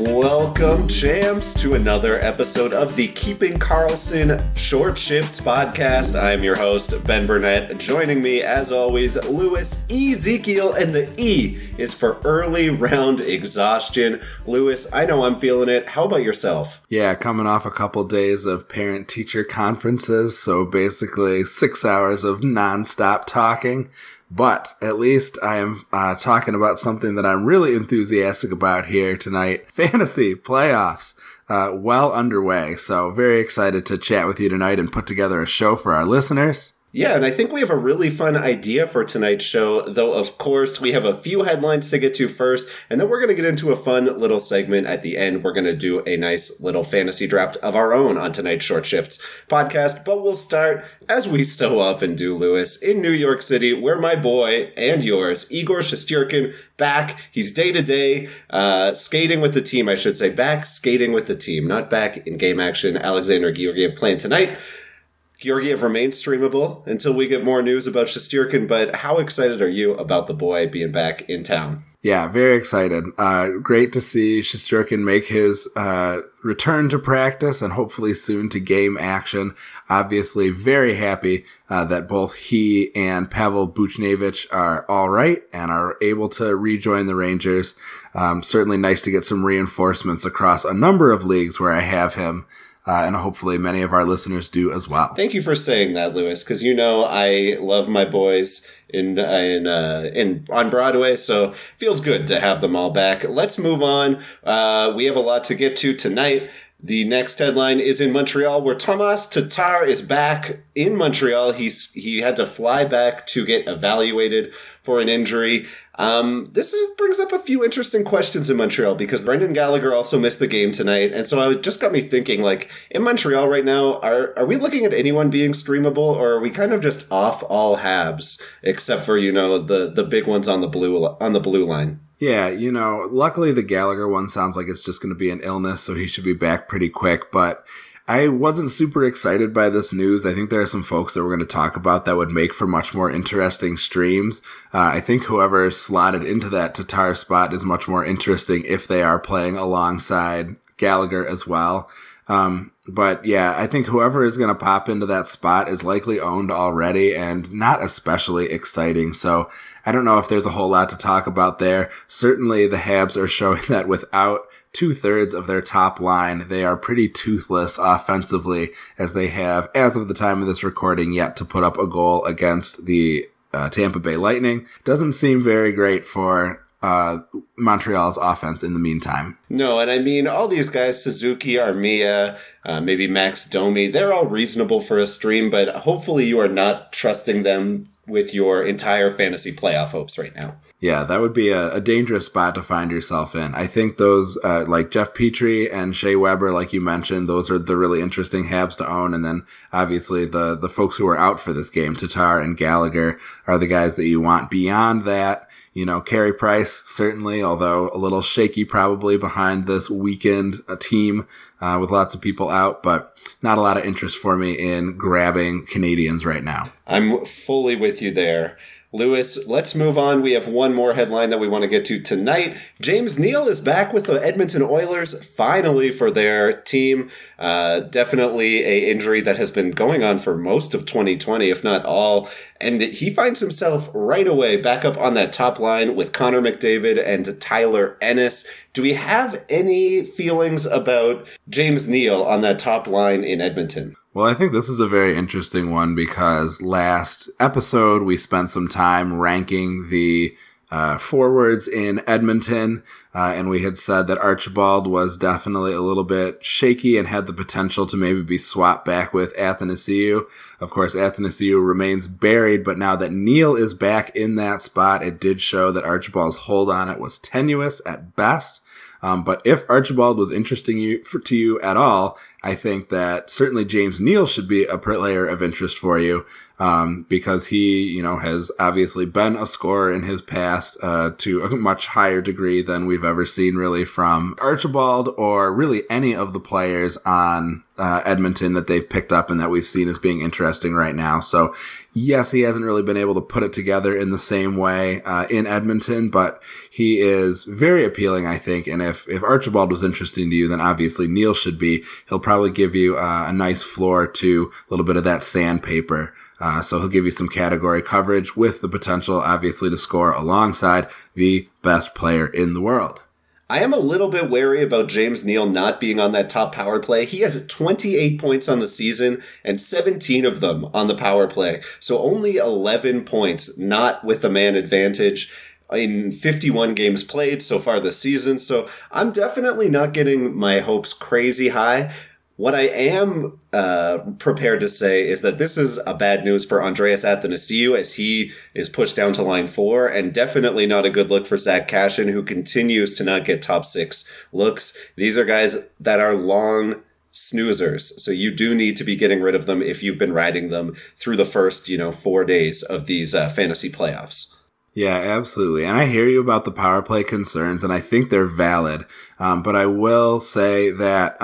Welcome, champs, to another episode of the Keeping Karlsson Short Shifts podcast. I'm your host, Ben Burnett. Joining me, as always, Lewis Ezekiel, and the E is for early round exhaustion. Lewis, I know I'm feeling it. How about yourself? Yeah, coming off a couple days of parent-teacher conferences, so basically 6 hours of nonstop talking. But at least I am talking about something that I'm really enthusiastic about here tonight. Fantasy playoffs well underway. So very excited to chat with you tonight and put together a show for our listeners. Yeah, and I think we have a really fun idea for tonight's show, though, of course, we have a few headlines to get to first, and then we're going to get into a fun little segment at the end. We're going to do a nice little fantasy draft of our own on tonight's Short Shifts podcast, but we'll start, as we so often do, Lewis, in New York City, where my boy, and yours, Igor Shesterkin, back. He's day-to-day, skating with the team, I should say. Back skating with the team, not back in game action. Alexander Georgiev playing tonight. Georgiev remains streamable until we get more news about Shesterkin, but how excited are you about the boy being back in town? Yeah, very excited. Great to see Shesterkin make his return to practice and hopefully soon to game action. Obviously, very happy that both he and Pavel Buchnevich are all right and are able to rejoin the Rangers. Certainly nice to get some reinforcements across a number of leagues where I have him. And hopefully many of our listeners do as well. Thank you for saying that, Lewis, because you know I love my boys in on Broadway, so it feels good to have them all back. Let's move on. We have a lot to get to tonight. The next headline is in Montreal, where Tomas Tatar is back in Montreal. He had to fly back to get evaluated for an injury. Brings up a few interesting questions in Montreal because Brendan Gallagher also missed the game tonight. And so it just got me thinking, like, in Montreal right now, are we looking at anyone being streamable, or are we kind of just off all Habs except for, the big ones on the blue line? Yeah, luckily the Gallagher one sounds like it's just going to be an illness, so he should be back pretty quick. But I wasn't super excited by this news. I think there are some folks that we're going to talk about that would make for much more interesting streams. I think whoever is slotted into that Tatar spot is much more interesting if they are playing alongside Gallagher as well. But yeah, I think whoever is going to pop into that spot is likely owned already and not especially exciting. So I don't know if there's a whole lot to talk about there. Certainly the Habs are showing that without 2/3 of their top line, they are pretty toothless offensively, as they have, as of the time of this recording, yet to put up a goal against the Tampa Bay Lightning. Doesn't seem very great for Montreal's offense in the meantime. No, and I mean, all these guys, Suzuki, Armia, maybe Max Domi, they're all reasonable for a stream, but hopefully you are not trusting them with your entire fantasy playoff hopes right now. Yeah, that would be a dangerous spot to find yourself in. I think those, like Jeff Petrie and Shea Weber, like you mentioned, those are the really interesting Habs to own. And then obviously the folks who are out for this game, Tatar and Gallagher, are the guys that you want. Beyond that, Carey Price, certainly, although a little shaky probably behind this weekend team with lots of people out, but not a lot of interest for me in grabbing Canadians right now. I'm fully with you there. Lewis, let's move on. We have one more headline that we want to get to tonight. James Neal is back with the Edmonton Oilers, finally, for their team. Definitely a injury that has been going on for most of 2020, if not all. And he finds himself right away back up on that top line with Connor McDavid and Tyler Ennis. Do we have any feelings about James Neal on that top line in Edmonton? Well, I think this is a very interesting one because last episode we spent some time ranking the forwards in Edmonton, and we had said that Archibald was definitely a little bit shaky and had the potential to maybe be swapped back with Athanasiou. Of course, Athanasiou remains buried, but now that Neal is back in that spot, it did show that Archibald's hold on it was tenuous at best. But if Archibald was interesting to you at all, I think that certainly James Neal should be a player of interest for you. because he, has obviously been a scorer in his past to a much higher degree than we've ever seen really from Archibald or really any of the players on Edmonton that they've picked up and that we've seen as being interesting right now. So yes, he hasn't really been able to put it together in the same way in Edmonton, but he is very appealing, I think. And if Archibald was interesting to you, then obviously Neil should be. He'll probably give you a nice floor to a little bit of that sandpaper. So he'll give you some category coverage with the potential, obviously, to score alongside the best player in the world. I am a little bit wary about James Neal not being on that top power play. He has 28 points on the season and 17 of them on the power play. So only 11 points, not with the man advantage in 51 games played so far this season. So I'm definitely not getting my hopes crazy high. What I am prepared to say is that this is a bad news for Andreas Athanasiou as he is pushed down to line 4, and definitely not a good look for Zach Cashin, who continues to not get top 6 looks. These are guys that are long snoozers, so you do need to be getting rid of them if you've been riding them through the first 4 days of these fantasy playoffs. Yeah, absolutely. And I hear you about the power play concerns, and I think they're valid. But I will say that,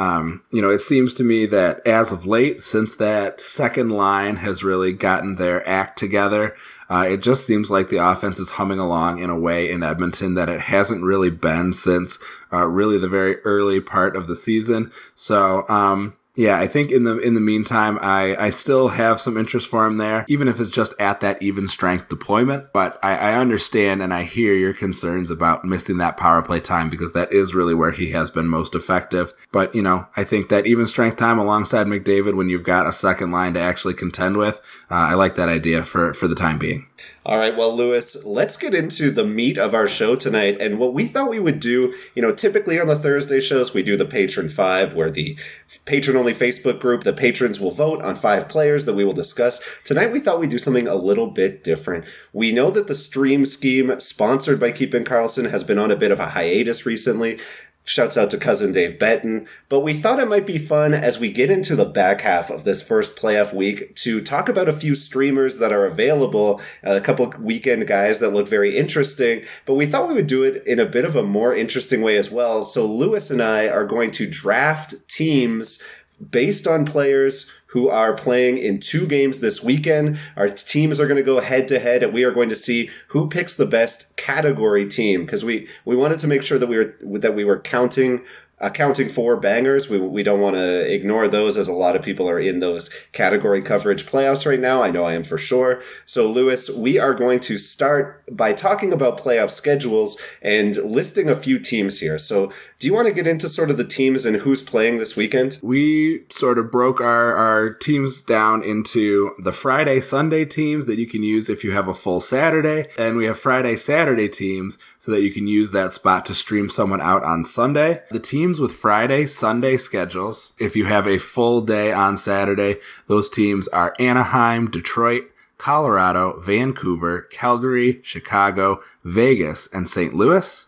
it seems to me that as of late, since that second line has really gotten their act together, it just seems like the offense is humming along in a way in Edmonton that it hasn't really been since really the very early part of the season. So, yeah, I think in the meantime, I still have some interest for him there, even if it's just at that even strength deployment. But I understand and I hear your concerns about missing that power play time because that is really where he has been most effective. But, I think that even strength time alongside McDavid when you've got a second line to actually contend with, I like that idea for the time being. All right, well, Lewis, let's get into the meat of our show tonight and what we thought we would do. Typically on the Thursday shows, we do the Patron 5, where the patron-only Facebook group, the patrons will vote on 5 players that we will discuss. Tonight, we thought we'd do something a little bit different. We know that the stream scheme sponsored by Keepin' Karlsson has been on a bit of a hiatus recently. Shouts out to cousin Dave Benton. But we thought it might be fun as we get into the back half of this first playoff week to talk about a few streamers that are available, a couple of weekend guys that look very interesting. But we thought we would do it in a bit of a more interesting way as well. So Lewis and I are going to draft teams based on players who are playing in 2 games this weekend. Our teams are going to go head to head, and we are going to see who picks the best category team, because we wanted to make sure that we were accounting for bangers. We don't want to ignore those, as a lot of people are in those category coverage playoffs right now. I know I am for sure. So, Lewis, we are going to start by talking about playoff schedules and listing a few teams here. So, do you want to get into sort of the teams and who's playing this weekend? We sort of broke our teams down into the Friday, Sunday teams that you can use if you have a full Saturday. And we have Friday, Saturday teams so that you can use that spot to stream someone out on Sunday. The teams with Friday, Sunday schedules, if you have a full day on Saturday, those teams are Anaheim, Detroit, Colorado, Vancouver, Calgary, Chicago, Vegas, and St. Louis.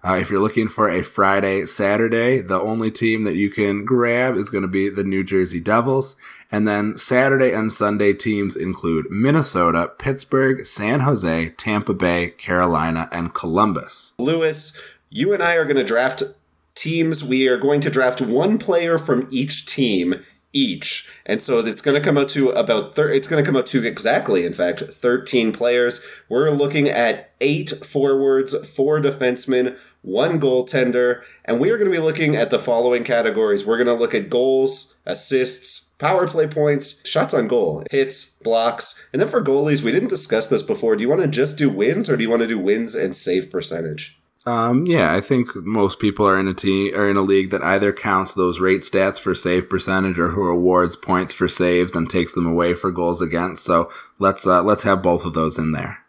If you're looking for a Friday, Saturday, the only team that you can grab is going to be the New Jersey Devils. And then Saturday and Sunday teams include Minnesota, Pittsburgh, San Jose, Tampa Bay, Carolina, and Columbus. Lewis, you and I are going to draft teams. We are going to draft 1 player from each team each. And so it's going to come out to exactly, in fact, 13 players. We're looking at 8 forwards, 4 defensemen, 1 goaltender, and we are going to be looking at the following categories. We're going to look at goals, assists, power play points, shots on goal, hits, blocks, and then for goalies, we didn't discuss this before. Do you want to just do wins, or do you want to do wins and save percentage? Yeah, I think most people are in a league that either counts those rate stats for save percentage or who awards points for saves and takes them away for goals against. So let's have both of those in there.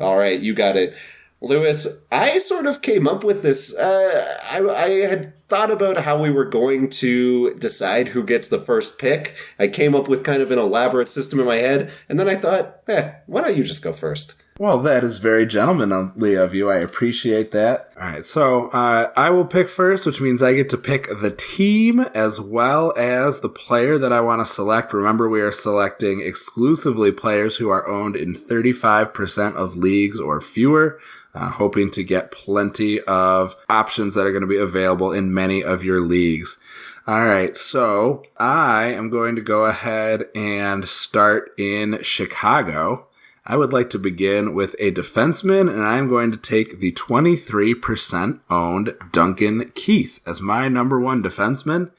All right, you got it. Lewis, I sort of came up with this. I had thought about how we were going to decide who gets the first pick. I came up with kind of an elaborate system in my head, and then I thought, why don't you just go first? Well, that is very gentlemanly of you. I appreciate that. All right, so I will pick first, which means I get to pick the team as well as the player that I want to select. Remember, we are selecting exclusively players who are owned in 35% of leagues or fewer, hoping to get plenty of options that are going to be available in many of your leagues. All right, so I am going to go ahead and start in Chicago. I would like to begin with a defenseman, and I'm going to take the 23% owned Duncan Keith as my number one defenseman.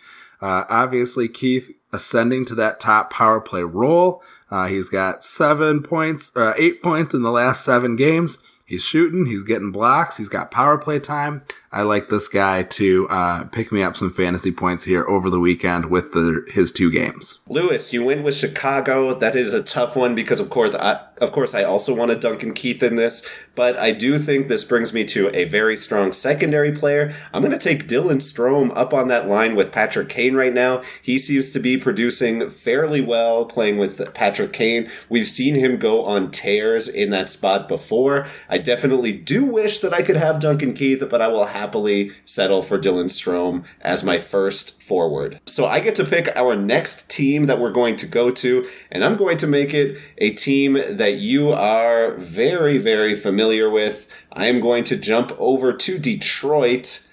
Obviously, Keith ascending to that top power play role. He's got 8 points in the last 7 games. He's shooting, he's getting blocks, he's got power play time. I like this guy to pick me up some fantasy points here over the weekend with his 2 games. Lewis, you went with Chicago. That is a tough one because, of course, I also wanted Duncan Keith in this, but I do think this brings me to a very strong secondary player. I'm going to take Dylan Strome up on that line with Patrick Kane right now. He seems to be producing fairly well playing with Patrick Kane. We've seen him go on tears in that spot before. I definitely do wish that I could have Duncan Keith, but I will happily settle for Dylan Strome as my first forward. So I get to pick our next team that we're going to go to, and I'm going to make it a team that you are very, very familiar with. I am going to jump over to Detroit,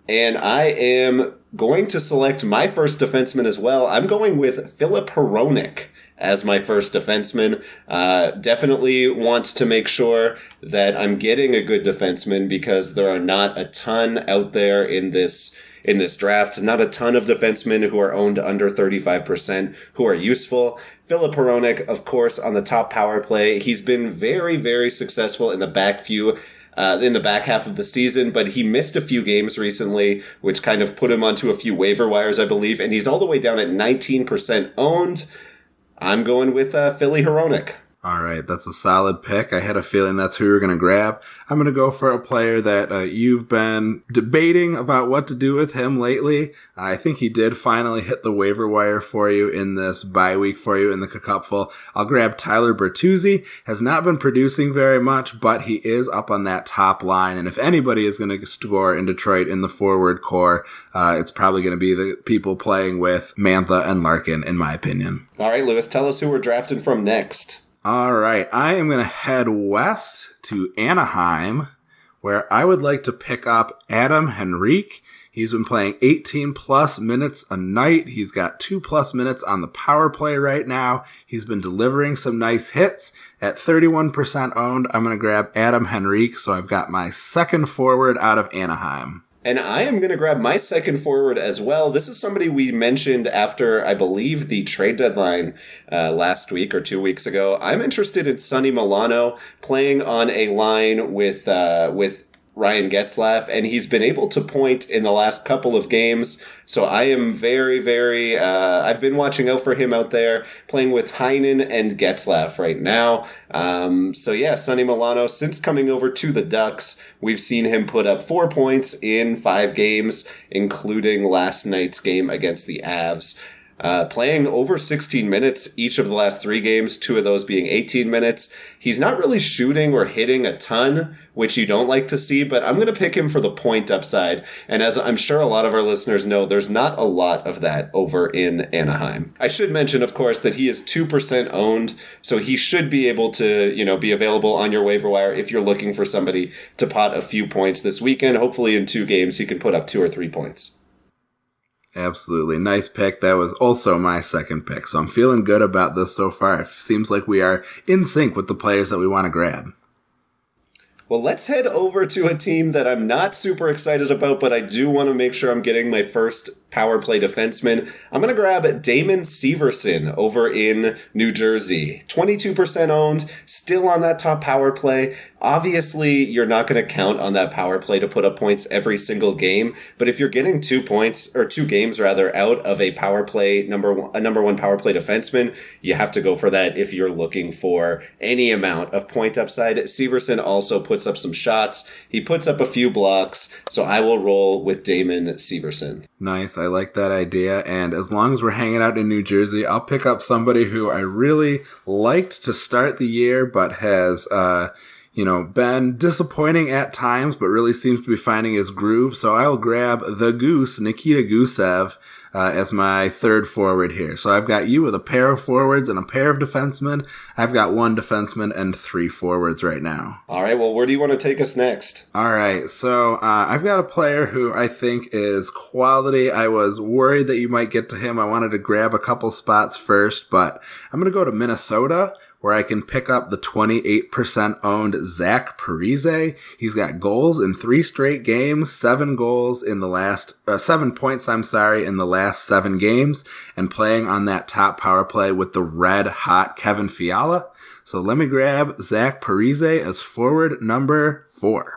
and I am going to select my first defenseman as well. I'm going with Filip Hronek as my first defenseman. Definitely want to make sure that I'm getting a good defenseman because there are not a ton out there in this draft. Not a ton of defensemen who are owned under 35% who are useful. Filip Hronek, of course, on the top power play. He's been very, very successful in the back half of the season, but he missed a few games recently, which kind of put him onto a few waiver wires, I believe, and he's all the way down at 19% owned. I'm going with Philly Hronek. All right, that's a solid pick. I had a feeling that's who you were going to grab. I'm going to go for a player that you've been debating about what to do with him lately. I think he did finally hit the waiver wire for you in this bye week for you in the Cupful. I'll grab Tyler Bertuzzi. Has not been producing very much, but he is up on that top line. And if anybody is going to score in Detroit in the forward core, it's probably going to be the people playing with Mantha and Larkin, in my opinion. All right, Lewis, tell us who we're drafting from next. All right, I am going to head west to Anaheim, where I would like to pick up Adam Henrique. He's been playing 18-plus minutes a night. He's got 2-plus minutes on the power play right now. He's been delivering some nice hits. At 31% owned, I'm going to grab Adam Henrique, so I've got my second forward out of Anaheim. And I am going to grab my second forward as well. This is somebody we mentioned after, I believe, the trade deadline last week or 2 weeks ago. I'm interested in Sonny Milano playing on a line with Ryan Getzlaf, and he's been able to point in the last couple of games. So I am very, very, I've been watching out for him out there, playing with Heinen and Getzlaf right now. So yeah, Sonny Milano, since coming over to the Ducks, we've seen him put up 4 points in 5 games, including last night's game against the Avs. Playing over 16 minutes each of the last 3 games, 2 of those being 18 minutes. He's not really shooting or hitting a ton, which you don't like to see, but I'm going to pick him for the point upside. And as I'm sure a lot of our listeners know, there's not a lot of that over in Anaheim. I should mention, of course, that he is 2% owned, so he should be able to, be available on your waiver wire if you're looking for somebody to pot a few points this weekend. Hopefully in 2 games he can put up 2 or 3 points. Absolutely. Nice pick. That was also my second pick. So I'm feeling good about this so far. It seems like we are in sync with the players that we want to grab. Well, let's head over to a team that I'm not super excited about, but I do want to make sure I'm getting my first power play defenseman. I'm going to grab Damon Severson over in New Jersey. 22% owned, still on that top power play. Obviously, you're not going to count on that power play to put up points every single game, but if you're getting 2 games out of a power play, number one power play defenseman, you have to go for that if you're looking for any amount of point upside. Severson also puts up some shots. He puts up a few blocks, so I will roll with Damon Severson. Nice. I like that idea. And as long as we're hanging out in New Jersey, I'll pick up somebody who I really liked to start the year, but has, been disappointing at times, but really seems to be finding his groove. So I'll grab the Goose, Nikita Gusev, as my third forward here. So I've got you with a pair of forwards and a pair of defensemen. I've got one defenseman and three forwards right now. All right, well, where do you want to take us next? All right, so I've got a player who I think is quality. I was worried that you might get to him. I wanted to grab a couple spots first, but I'm going to go to Minnesota, where I can pick up the 28% owned Zach Parise. He's got goals in 3 straight games, 7 points, in the last 7 games, and playing on that top power play with the red hot Kevin Fiala. So let me grab Zach Parise as forward number 4.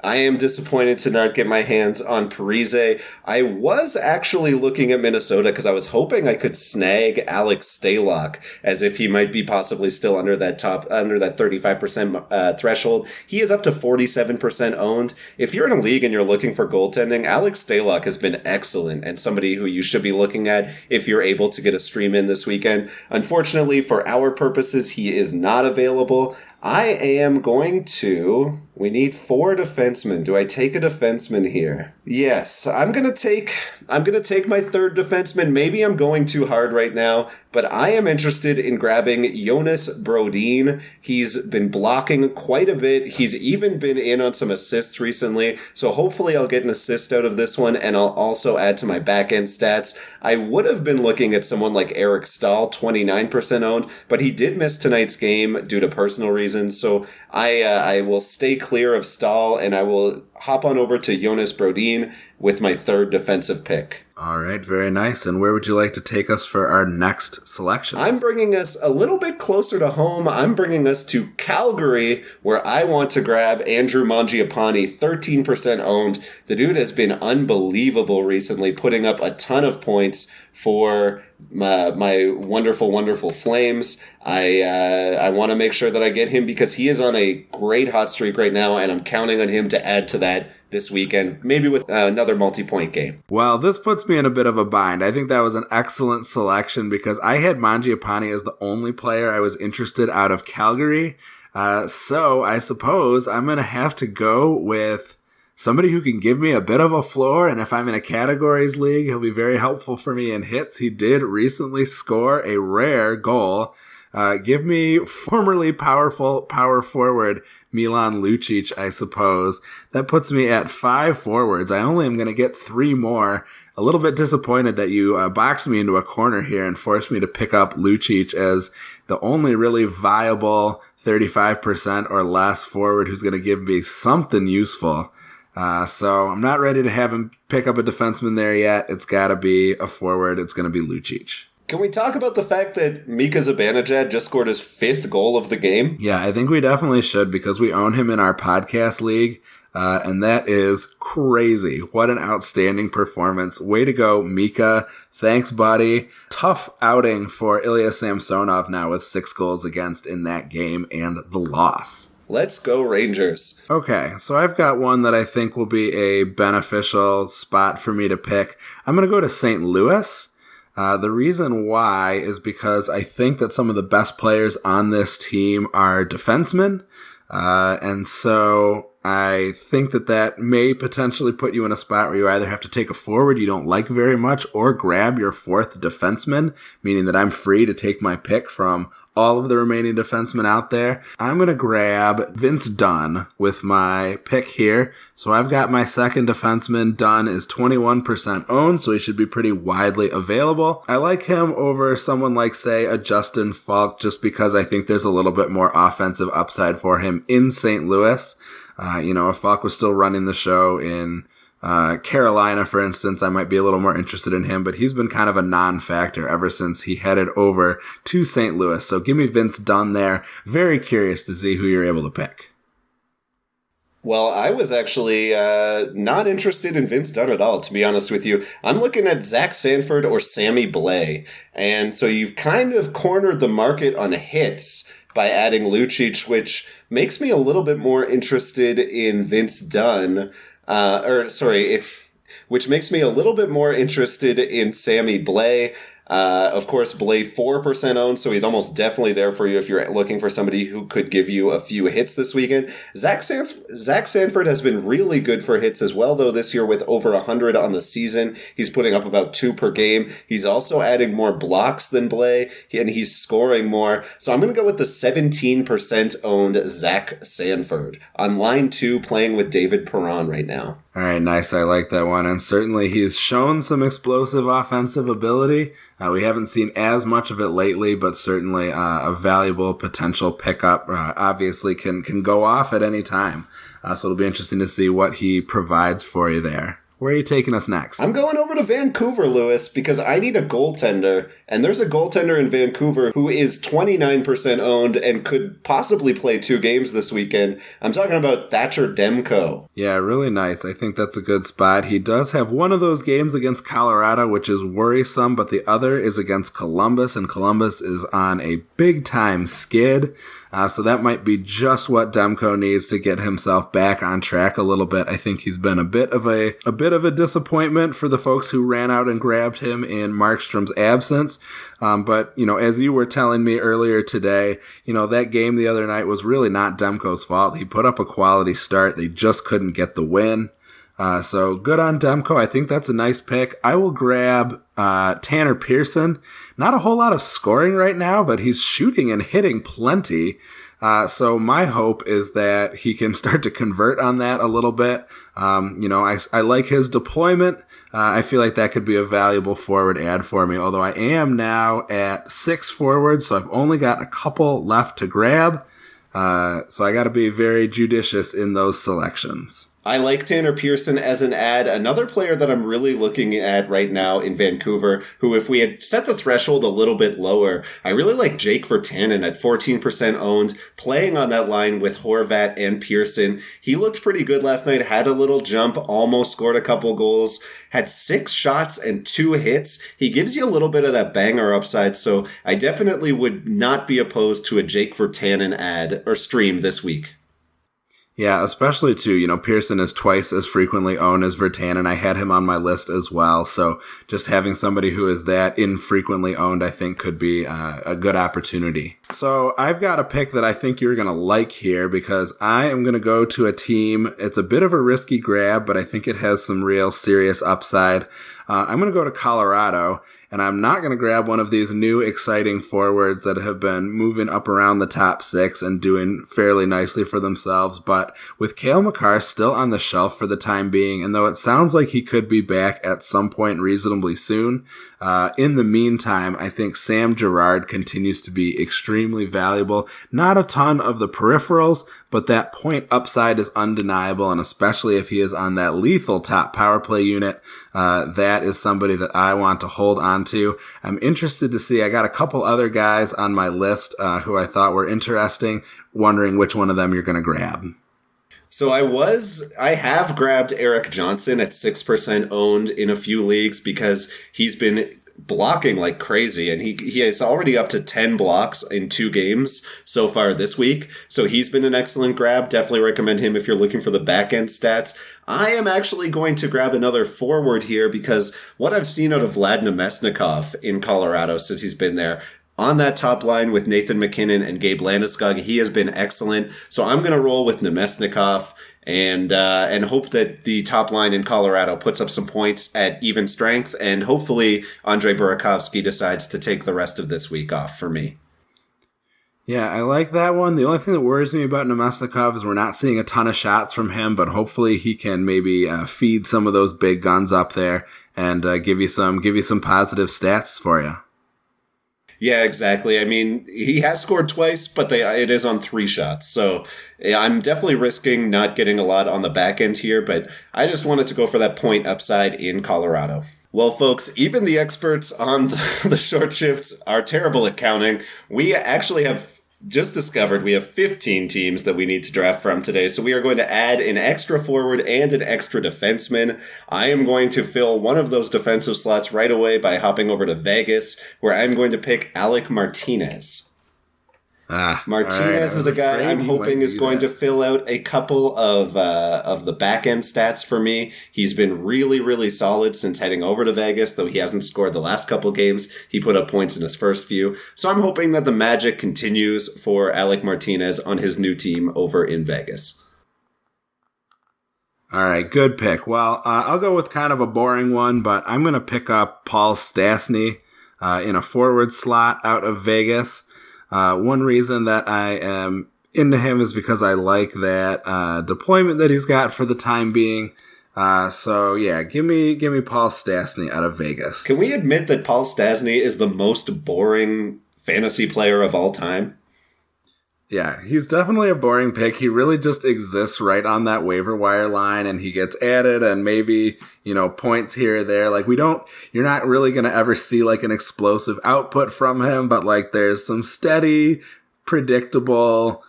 I am disappointed to not get my hands on Parise. I was actually looking at Minnesota because I was hoping I could snag Alex Stalock, as if he might be possibly still under that 35% threshold. He is up to 47% owned. If you're in a league and you're looking for goaltending, Alex Stalock has been excellent and somebody who you should be looking at if you're able to get a stream in this weekend. Unfortunately, for our purposes, he is not available. I am going to... We need 4 defensemen. Do I take a defenseman here? Yes, I'm gonna take my third defenseman. Maybe I'm going too hard right now, but I am interested in grabbing Jonas Brodin. He's been blocking quite a bit. He's even been in on some assists recently, so hopefully I'll get an assist out of this one, and I'll also add to my back-end stats. I would have been looking at someone like Eric Stahl, 29% owned, but he did miss tonight's game due to personal reasons, so I will stay clear of Stahl, and I will hop on over to Jonas Brodin with my third defensive pick. All right, very nice. And where would you like to take us for our next selection? I'm bringing us a little bit closer to home. I'm bringing us to Calgary, where I want to grab Andrew Mangiapane, 13% owned. The dude has been unbelievable recently, putting up a ton of points for my wonderful, wonderful Flames. I want to make sure that I get him because he is on a great hot streak right now, and I'm counting on him to add to that this weekend, maybe with another multi-point game. Well, this puts me in a bit of a bind. I think that was an excellent selection because I had Mangiapane as the only player I was interested out of Calgary. So I suppose I'm going to have to go with somebody who can give me a bit of a floor, and if I'm in a categories league, he'll be very helpful for me in hits. He did recently score a rare goal. Give me formerly power forward Milan Lucic, I suppose. That puts me at 5 forwards. I only am going to get 3 more. A little bit disappointed that you boxed me into a corner here and forced me to pick up Lucic as the only really viable 35% or less forward who's going to give me something useful. So I'm not ready to have him pick up a defenseman there yet. It's got to be a forward. It's going to be Lucic. Can we talk about the fact that Mika Zibanejad just scored his 5th goal of the game? Yeah, I think we definitely should because we own him in our podcast league, and that is crazy. What an outstanding performance. Way to go, Mika. Thanks, buddy. Tough outing for Ilya Samsonov now with 6 goals against in that game and the loss. Let's go Rangers. Okay, so I've got one that I think will be a beneficial spot for me to pick. I'm going to go to St. Louis. The reason why is because I think that some of the best players on this team are defensemen. And so I think that may potentially put you in a spot where you either have to take a forward you don't like very much or grab your 4th defenseman, meaning that I'm free to take my pick from all of the remaining defensemen out there. I'm going to grab Vince Dunn with my pick here. So I've got my second defenseman. Dunn is 21% owned, so he should be pretty widely available. I like him over someone like, say, a Justin Falk, just because I think there's a little bit more offensive upside for him in St. Louis. If Falk was still running the show in Carolina, for instance, I might be a little more interested in him, but he's been kind of a non-factor ever since he headed over to St. Louis. So give me Vince Dunn there. Very curious to see who you're able to pick. Well, I was actually not interested in Vince Dunn at all, to be honest with you. I'm looking at Zach Sanford or Sammy Blais. And so you've kind of cornered the market on hits by adding Lucic, which makes me a little bit more interested in Vince Dunn. Which makes me a little bit more interested in Sammy Blais. Of course, Blay 4% owned, so he's almost definitely there for you if you're looking for somebody who could give you a few hits this weekend. Zach Sanford has been really good for hits as well, though, this year with over 100 on the season. He's putting up about 2 per game. He's also adding more blocks than Blay, and he's scoring more. So I'm going to go with the 17% owned Zach Sanford on line 2, playing with David Perron right now. All right, nice. I like that one. And certainly he's shown some explosive offensive ability. We haven't seen as much of it lately, but certainly a valuable potential pickup. Obviously can go off at any time. So it'll be interesting to see what he provides for you there. Where are you taking us next? I'm going over to Vancouver, Lewis, because I need a goaltender. And there's a goaltender in Vancouver who is 29% owned and could possibly play 2 games this weekend. I'm talking about Thatcher Demko. Yeah, really nice. I think that's a good spot. He does have one of those games against Colorado, which is worrisome, but the other is against Columbus, and Columbus is on a big-time skid. So that might be just what Demko needs to get himself back on track a little bit. I think he's been a bit of a disappointment for the folks who ran out and grabbed him in Markstrom's absence. But, as you were telling me earlier today, that game the other night was really not Demko's fault. He put up a quality start. They just couldn't get the win. So good on Demko. I think that's a nice pick. I will grab Tanner Pearson. Not a whole lot of scoring right now, but he's shooting and hitting plenty. So my hope is that he can start to convert on that a little bit. I like his deployment. I feel like that could be a valuable forward add for me, although I am now at 6 forwards, so I've only got a couple left to grab. So I got to be very judicious in those selections. I like Tanner Pearson as an ad. Another player that I'm really looking at right now in Vancouver, who if we had set the threshold a little bit lower, I really like Jake Virtanen at 14% owned, playing on that line with Horvat and Pearson. He looked pretty good last night, had a little jump, almost scored a couple goals, had 6 shots and 2 hits. He gives you a little bit of that banger upside, so I definitely would not be opposed to a Jake Virtanen ad or stream this week. Yeah, especially too, Pearson is twice as frequently owned as Virtanen. I had him on my list as well. So just having somebody who is that infrequently owned, I think could be a good opportunity. So I've got a pick that I think you're going to like here because I am going to go to a team. It's a bit of a risky grab, but I think it has some real serious upside. I'm going to go to Colorado. And I'm not going to grab one of these new exciting forwards that have been moving up around the top 6 and doing fairly nicely for themselves. But with Cale Makar still on the shelf for the time being, and though it sounds like he could be back at some point reasonably soon, in the meantime, I think Sam Girard continues to be extremely valuable. Not a ton of the peripherals, but that point upside is undeniable, and especially if he is on that lethal top power play unit, that is somebody that I want to hold on to. I'm interested to see, I got a couple other guys on my list who I thought were interesting, wondering which one of them you're going to grab. So I have grabbed Eric Johnson at 6% owned in a few leagues because he's been blocking like crazy, and he is already up to 10 blocks in 2 games so far this week. So he's been an excellent grab. Definitely recommend him if you're looking for the back end stats. I am actually going to grab another forward here because what I've seen out of Vlad Namestnikov in Colorado since he's been there, on that top line with Nathan McKinnon and Gabe Landeskog, he has been excellent. So I'm going to roll with Namestnikov and hope that the top line in Colorado puts up some points at even strength, and hopefully Andrei Burakovsky decides to take the rest of this week off for me. Yeah, I like that one. The only thing that worries me about Namestnikov is we're not seeing a ton of shots from him, but hopefully he can maybe feed some of those big guns up there and give you some positive stats for you. Yeah, exactly. I mean, he has scored twice, but it is on 3 shots. So yeah, I'm definitely risking not getting a lot on the back end here, but I just wanted to go for that point upside in Colorado. Well, folks, even the experts on the short shifts are terrible at counting. We actually have just discovered we have 15 teams that we need to draft from today, so we are going to add an extra forward and an extra defenseman. I am going to fill one of those defensive slots right away by hopping over to Vegas, where I'm going to pick Alec Martinez. Martinez is a guy I'm hoping is going to fill out a couple of the back end stats for me. He's been really, really solid since heading over to Vegas, though he hasn't scored the last couple games. He put up points in his first few. So I'm hoping that the magic continues for Alec Martinez on his new team over in Vegas. All right, good pick. Well, I'll go with kind of a boring one, but I'm going to pick up Paul Stastny in a forward slot out of Vegas. One reason that I am into him is because I like that deployment that he's got for the time being. So yeah, give me Paul Stastny out of Vegas. Can we admit that Paul Stastny is the most boring fantasy player of all time? Yeah, he's definitely a boring pick. He really just exists right on that waiver wire line, and he gets added and maybe, points here or there. Like you're not really going to ever see like an explosive output from him, but like there's some steady, predictable,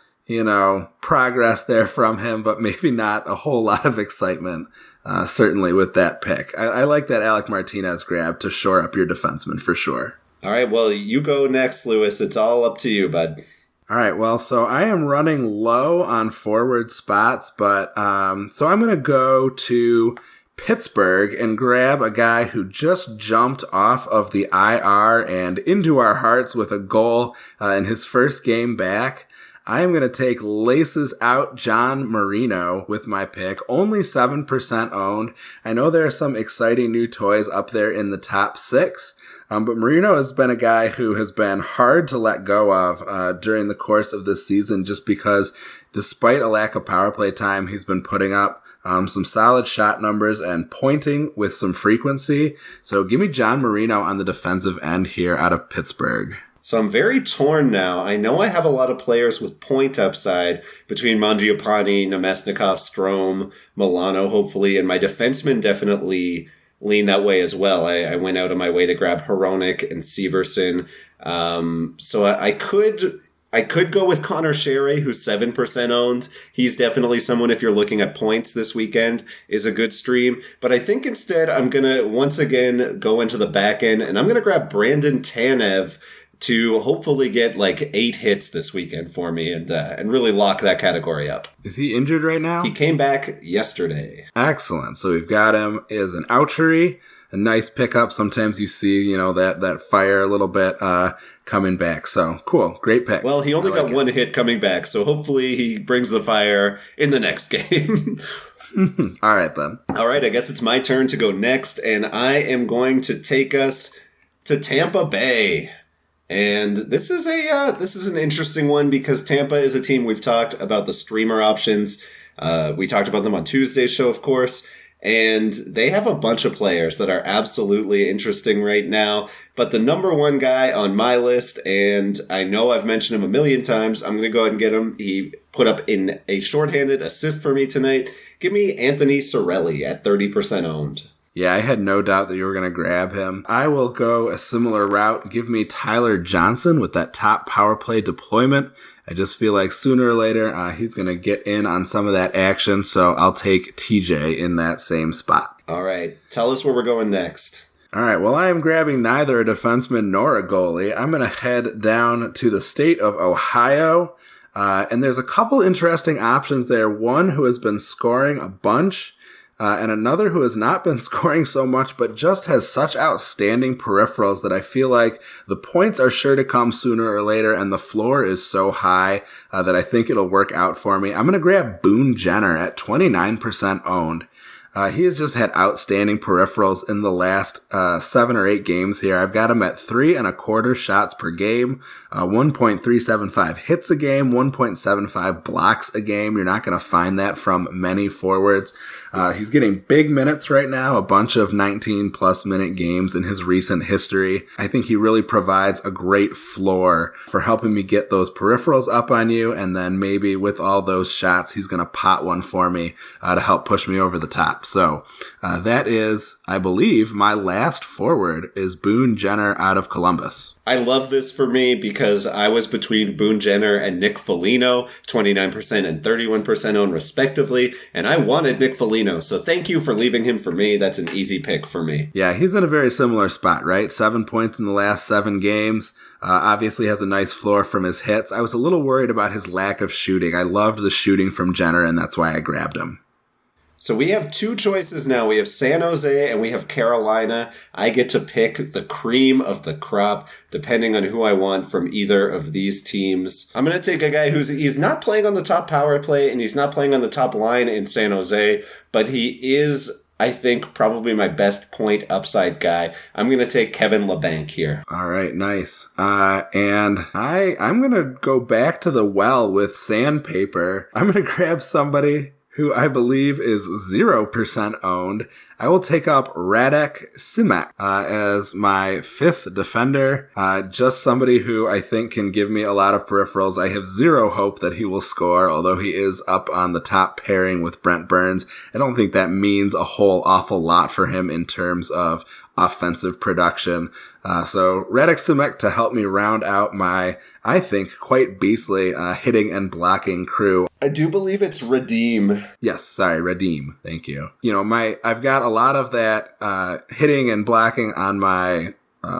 progress there from him, but maybe not a whole lot of excitement, certainly with that pick. I like that Alec Martinez grab to shore up your defenseman for sure. All right, well, you go next, Lewis. It's all up to you, bud. All right, well, so I am running low on forward spots, but so I'm going to go to Pittsburgh and grab a guy who just jumped off of the IR and into our hearts with a goal in his first game back. I am going to take laces out John Marino with my pick, only 7% owned. I know there are some exciting new toys up there in the top 6. But Marino has been a guy who has been hard to let go of during the course of this season just because despite a lack of power play time, he's been putting up some solid shot numbers and pointing with some frequency. So give me John Marino on the defensive end here out of Pittsburgh. So I'm very torn now. I know I have a lot of players with point upside between Mangiapane, Namestnikov, Strome, Milano, hopefully, and my defensemen definitely lean that way as well. I went out of my way to grab Hronek and Severson. So I could go with Connor Sherry, who's 7% owned. He's definitely someone, if you're looking at points this weekend, is a good stream. But I think instead I'm going to once again go into the back end, and I'm going to grab Brandon Tanev to hopefully get like 8 hits this weekend for me and really lock that category up. Is he injured right now? He came back yesterday. Excellent. So we've got him as an outjury, a nice pickup. Sometimes you see, that fire a little bit coming back. So cool. Great pick. Well, he only got one hit coming back, so hopefully he brings the fire in the next game. All right, then. All right, I guess it's my turn to go next, and I am going to take us to Tampa Bay. And this is an interesting one because Tampa is a team we've talked about the streamer options. We talked about them on Tuesday's show, of course, and they have a bunch of players that are absolutely interesting right now. But the number one guy on my list, and I know I've mentioned him a million times, I'm going to go ahead and get him. He put up in a shorthanded assist for me tonight. Give me Anthony Cirelli at 30% owned. Yeah, I had no doubt that you were going to grab him. I will go a similar route. Give me Tyler Johnson with that top power play deployment. I just feel like sooner or later he's going to get in on some of that action, so I'll take TJ in that same spot. All right, tell us where we're going next. All right, well, I am grabbing neither a defenseman nor a goalie. I'm going to head down to the state of Ohio, and there's a couple interesting options there. One who has been scoring a bunch, and another who has not been scoring so much, but just has such outstanding peripherals that I feel like the points are sure to come sooner or later, and the floor is so high that I think it'll work out for me. I'm going to grab Boone Jenner at 29% owned. He has just had outstanding peripherals in the last 7 or 8 games here. I've got him at 3.25 shots per game, 1.375 hits a game, 1.75 blocks a game. You're not going to find that from many forwards. He's getting big minutes right now, a bunch of 19-plus minute games in his recent history. I think he really provides a great floor for helping me get those peripherals up on you, and then maybe with all those shots, he's going to pot one for me to help push me over the top. top. So that is, I believe, my last forward is Boone Jenner out of Columbus. I love this for me because I was between Boone Jenner and Nick Foligno, 29% and 31% owned respectively, and I wanted Nick Foligno, so thank you for leaving him for me. That's an easy pick for me. Yeah, he's in a very similar spot, right? 7 points in the last 7 games. Obviously has a nice floor from his hits. I was a little worried about his lack of shooting. I loved the shooting from Jenner, and that's why I grabbed him. So we have 2 choices now. We have San Jose and we have Carolina. I get to pick the cream of the crop, depending on who I want from either of these teams. I'm going to take a guy he's not playing on the top power play and he's not playing on the top line in San Jose, but he is, I think, probably my best point upside guy. I'm going to take Kevin LeBanc here. All right, nice. And I'm going to go back to the well with sandpaper. I'm going to grab somebody who I believe is 0% owned. I will take up Radek Simek as my 5th defender. Just somebody who I think can give me a lot of peripherals. I have zero hope that he will score, although he is up on the top pairing with Brent Burns. I don't think that means a whole awful lot for him in terms of offensive production. So Radek Simek to help me round out my, I think, quite beastly hitting and blocking crew. I do believe it's Redeem. Yes, sorry, Redeem. Thank you. I've got a lot of that hitting and blocking on my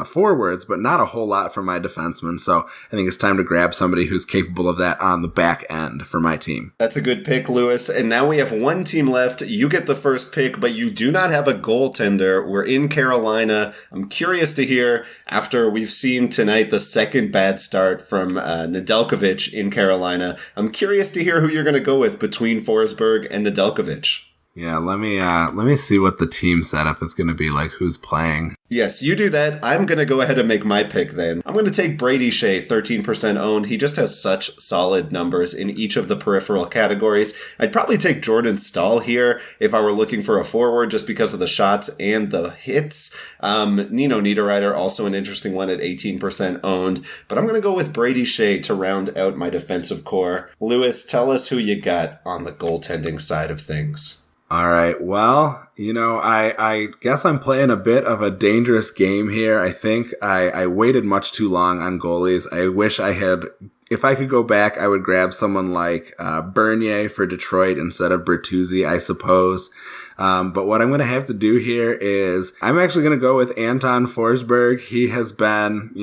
forwards, but not a whole lot for my defensemen. So I think it's time to grab somebody who's capable of that on the back end for my team. That's a good pick, Lewis. And now we have 1 team left. You get the first pick, but you do not have a goaltender. We're in Carolina. I'm curious to hear, after we've seen tonight the second bad start from Nedeljkovic in Carolina, I'm curious to hear who you're going to go with between Forsberg and Nedeljkovic. Yeah, let me see what the team setup is going to be like, who's playing. Yes, you do that. I'm going to go ahead and make my pick then. I'm going to take Brady Shea, 13% owned. He just has such solid numbers in each of the peripheral categories. I'd probably take Jordan Stahl here if I were looking for a forward just because of the shots and the hits. Nino Niederreiter, also an interesting one at 18% owned. But I'm going to go with Brady Shea to round out my defensive core. Lewis, tell us who you got on the goaltending side of things. All right. Well, I guess I'm playing a bit of a dangerous game here. I think I waited much too long on goalies. I wish I had, if I could go back, I would grab someone like Bernier for Detroit instead of Bertuzzi, I suppose. But what I'm going to have to do here is I'm actually going to go with Anton Forsberg. He has been,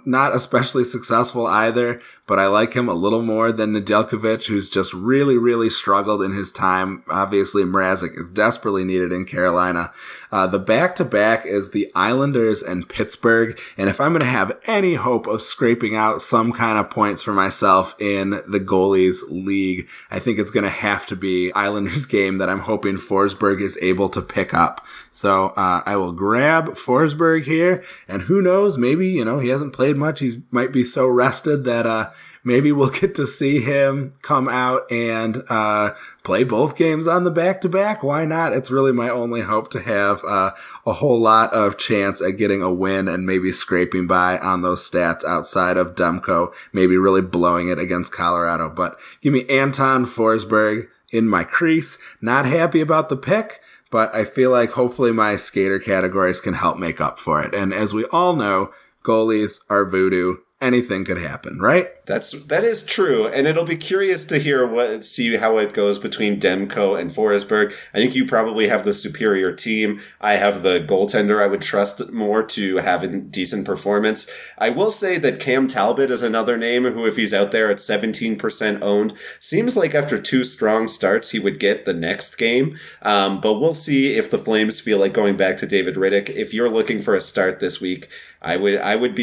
not especially successful either, but I like him a little more than Nedeljkovic, who's just really, really struggled in his time. Obviously, Mrazek is desperately needed in Carolina. The back-to-back is the Islanders and Pittsburgh, and if I'm going to have any hope of scraping out some kind of points for myself in the goalies league, I think it's going to have to be Islanders game that I'm hoping Forsberg is able to pick up. So I will grab Forsberg here, and who knows, maybe, he hasn't played much. He might be so rested that maybe we'll get to see him come out and play both games on the back-to-back. Why not? It's really my only hope to have a whole lot of chance at getting a win and maybe scraping by on those stats outside of Demko, maybe really blowing it against Colorado. But give me Anton Forsberg in my crease. Not happy about the pick, but I feel like hopefully my skater categories can help make up for it. And as we all know, goalies are voodoo. Anything could happen, right? That is true, and it'll be curious to see how it goes between Demko and Forsberg. I think you probably have the superior team. I have the goaltender I would trust more to have a decent performance. I will say that Cam Talbot is another name who, if he's out there at 17% owned, seems like after 2 strong starts he would get the next game. But we'll see if the Flames feel like going back to David Riddick. If you're looking for a start this week, I would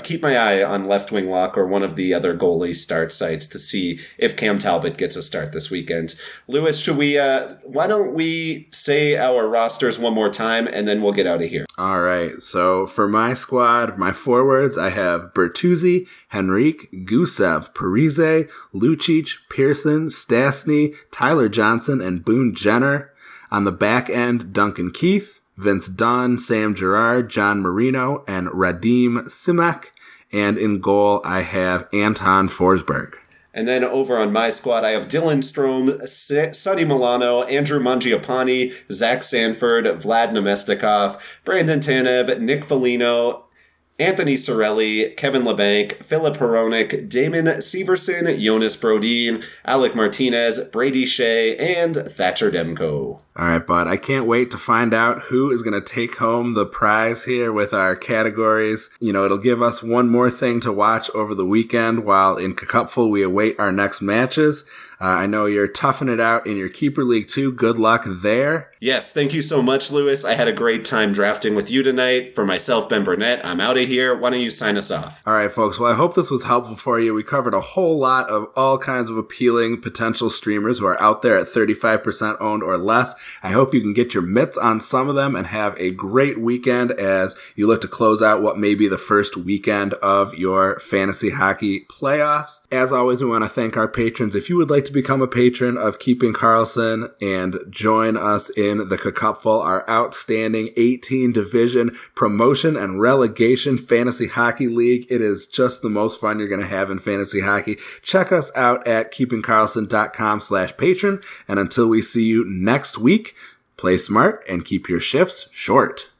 keep my eye on Left Wing Lock or one of the other goalie start sites to see if Cam Talbot gets a start this weekend. Lewis, why don't we say our rosters one more time and then we'll get out of here. All right. So for my squad, my forwards, I have Bertuzzi, Henrique, Gusev, Parise, Lucic, Pearson, Stastny, Tyler Johnson, and Boone Jenner. On the back end, Duncan Keith, Vince Dunn, Sam Girard, John Marino, and Radim Simek. And in goal, I have Anton Forsberg. And then over on my squad, I have Dylan Strome, Sonny Milano, Andrew Mangiapane, Zach Sanford, Vlad Nemestikov, Brandon Tanev, Nick Foligno, Anthony Cirelli, Kevin LeBanc, Philip Hronik, Damon Severson, Jonas Brodin, Alec Martinez, Brady Shea, and Thatcher Demko. All right, bud. I can't wait to find out who is going to take home the prize here with our categories. It'll give us one more thing to watch over the weekend while in Cupful we await our next matches. I know you're toughing it out in your Keeper League too. Good luck there. Yes, thank you so much, Lewis. I had a great time drafting with you tonight. For myself, Ben Burnett, I'm out of here. Why don't you sign us off? All right, folks. Well, I hope this was helpful for you. We covered a whole lot of all kinds of appealing potential streamers who are out there at 35% owned or less. I hope you can get your mitts on some of them and have a great weekend as you look to close out what may be the first weekend of your fantasy hockey playoffs. As always, we want to thank our patrons. If you would like to become a patron of Keeping Karlsson and join us in the Cupful, our outstanding 18 division promotion and relegation fantasy hockey league. It is just the most fun you're going to have in fantasy hockey. Check us out at keepingkarlsson.com/patron. And until we see you next week, play smart and keep your shifts short.